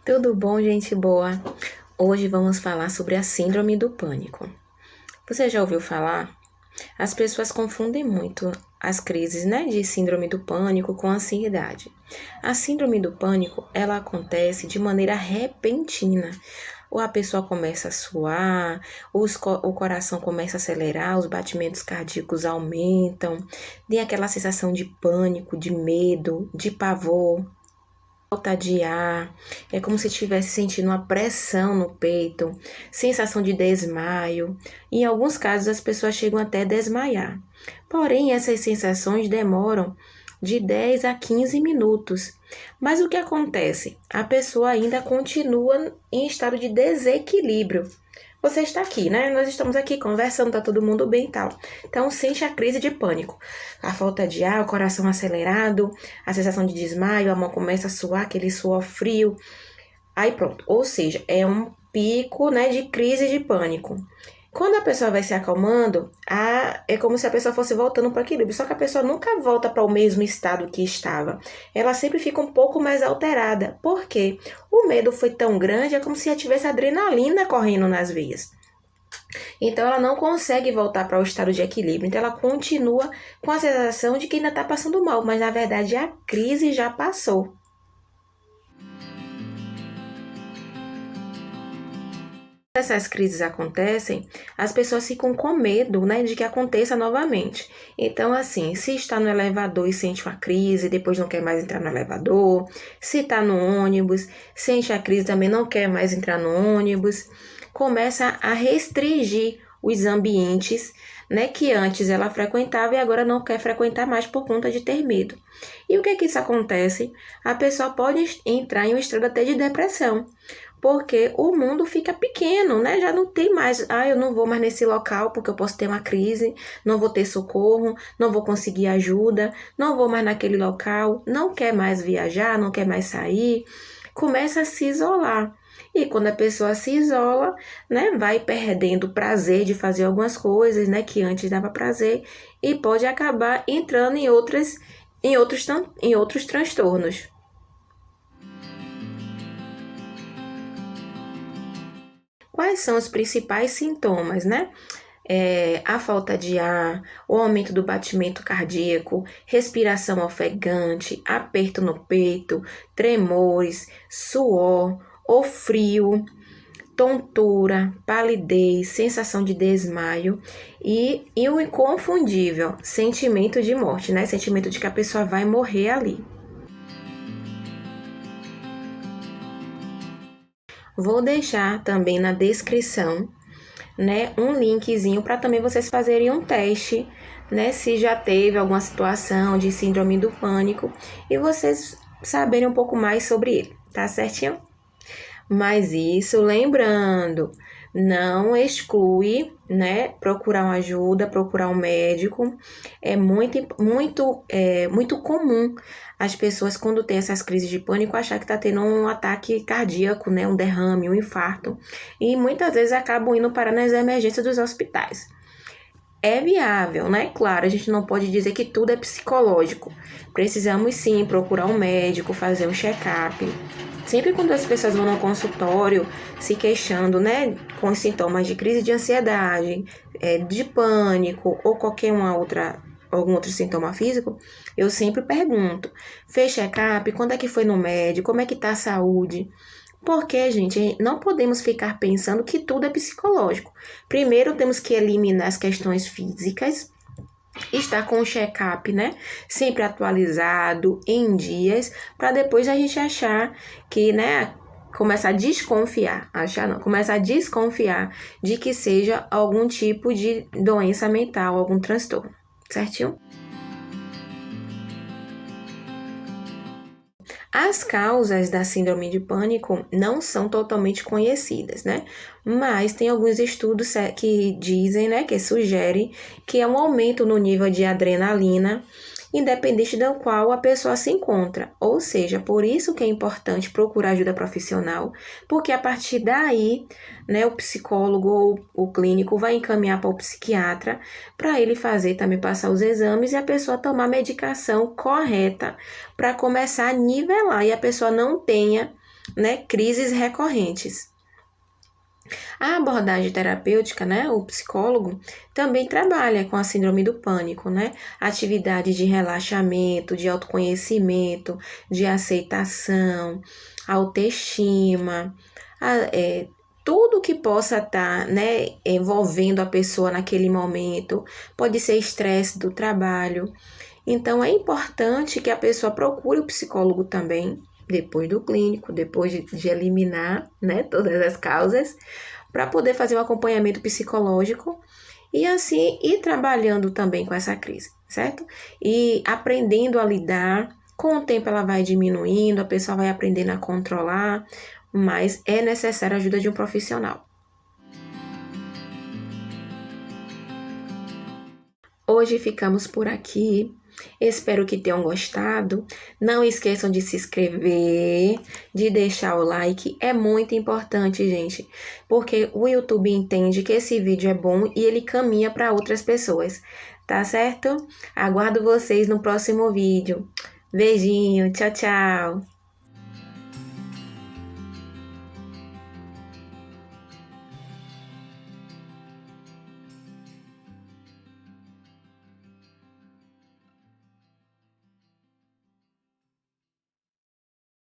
Tudo bom, gente boa? Hoje vamos falar sobre a síndrome do pânico. Você já ouviu falar? As pessoas confundem muito as crises, de síndrome do pânico com ansiedade. A síndrome do pânico, ela acontece de maneira repentina. Ou a pessoa começa a suar, o coração começa a acelerar, os batimentos cardíacos aumentam, tem aquela sensação de pânico, de medo, de pavor, falta de ar, é como se estivesse sentindo uma pressão no peito, sensação de desmaio. Em alguns casos, as pessoas chegam até a desmaiar. Porém, essas sensações demoram de 10 a 15 minutos. Mas o que acontece? A pessoa ainda continua em estado de desequilíbrio. Você está aqui, né? Nós estamos aqui conversando, tá todo mundo bem e tal. Então, sente a crise de pânico. A falta de ar, o coração acelerado, a sensação de desmaio, a mão começa a suar, aquele suor frio. Aí pronto. Ou seja, é um pico, de crise de pânico. Quando a pessoa vai se acalmando, é como se a pessoa fosse voltando para o equilíbrio. Só que a pessoa nunca volta para o mesmo estado que estava. Ela sempre fica um pouco mais alterada. Por quê? O medo foi tão grande, é como se tivesse adrenalina correndo nas veias. Então, ela não consegue voltar para o estado de equilíbrio. Então, ela continua com a sensação de que ainda está passando mal, mas na verdade a crise já passou. Essas crises acontecem, as pessoas ficam com medo, de que aconteça novamente. Então, assim, se está no elevador e sente uma crise, depois não quer mais entrar no elevador. Se está no ônibus, sente a crise, também não quer mais entrar no ônibus. Começa a restringir os ambientes, que antes ela frequentava e agora não quer frequentar mais por conta de ter medo. E o que é que isso acontece? A pessoa pode entrar em um estado até de depressão, porque o mundo fica pequeno, Já não tem mais, eu não vou mais nesse local porque eu posso ter uma crise, não vou ter socorro, não vou conseguir ajuda, não vou mais naquele local, não quer mais viajar, não quer mais sair, começa a se isolar. E quando a pessoa se isola, vai perdendo o prazer de fazer algumas coisas, que antes dava prazer, e pode acabar entrando em outros transtornos. Quais são os principais sintomas, a falta de ar, o aumento do batimento cardíaco, respiração ofegante, aperto no peito, tremores, suor ou frio, tontura, palidez, sensação de desmaio e o inconfundível sentimento de morte, sentimento de que a pessoa vai morrer ali. Vou deixar também na descrição, um linkzinho para também vocês fazerem um teste, se já teve alguma situação de síndrome do pânico e vocês saberem um pouco mais sobre ele, tá certinho? Mas isso, lembrando, não exclui, procurar uma ajuda, procurar um médico. É muito comum as pessoas, quando tem essas crises de pânico, achar que tá tendo um ataque cardíaco, um derrame, um infarto. E muitas vezes acabam indo parar nas emergências dos hospitais. É viável, Claro, a gente não pode dizer que tudo é psicológico. Precisamos sim procurar um médico, fazer um check-up. Sempre quando as pessoas vão no consultório se queixando, com os sintomas de crise de ansiedade, de pânico ou algum outro sintoma físico, eu sempre pergunto: fez check-up? Quando é que foi no médico? Como é que tá a saúde? Porque, gente, não podemos ficar pensando que tudo é psicológico. Primeiro temos que eliminar as questões físicas, estar com o check-up, sempre atualizado, em dias, para depois a gente achar que, começar a desconfiar, começar a desconfiar de que seja algum tipo de doença mental, algum transtorno, certinho? As causas da síndrome de pânico não são totalmente conhecidas, Mas tem alguns estudos que dizem, que sugerem que é um aumento no nível de adrenalina, independente do qual a pessoa se encontra. Ou seja, por isso que é importante procurar ajuda profissional, porque a partir daí, o psicólogo ou o clínico vai encaminhar para o psiquiatra, para ele também passar os exames e a pessoa tomar a medicação correta para começar a nivelar e a pessoa não tenha né, crises recorrentes. A abordagem terapêutica, né, o psicólogo, também trabalha com a síndrome do pânico, né? Atividades de relaxamento, de autoconhecimento, de aceitação, autoestima, tudo que possa estar, né, envolvendo a pessoa naquele momento, pode ser estresse do trabalho. Então, é importante que a pessoa procure o psicólogo também, depois do clínico, depois de eliminar, né, todas as causas, para poder fazer o acompanhamento psicológico e assim ir trabalhando também com essa crise, certo? E aprendendo a lidar, com o tempo ela vai diminuindo, a pessoa vai aprendendo a controlar, mas é necessária a ajuda de um profissional. Hoje ficamos por aqui. Espero que tenham gostado. Não esqueçam de se inscrever, de deixar o like. É muito importante, gente, porque o YouTube entende que esse vídeo é bom e ele caminha para outras pessoas, tá certo? Aguardo vocês no próximo vídeo. Beijinho, tchau, tchau.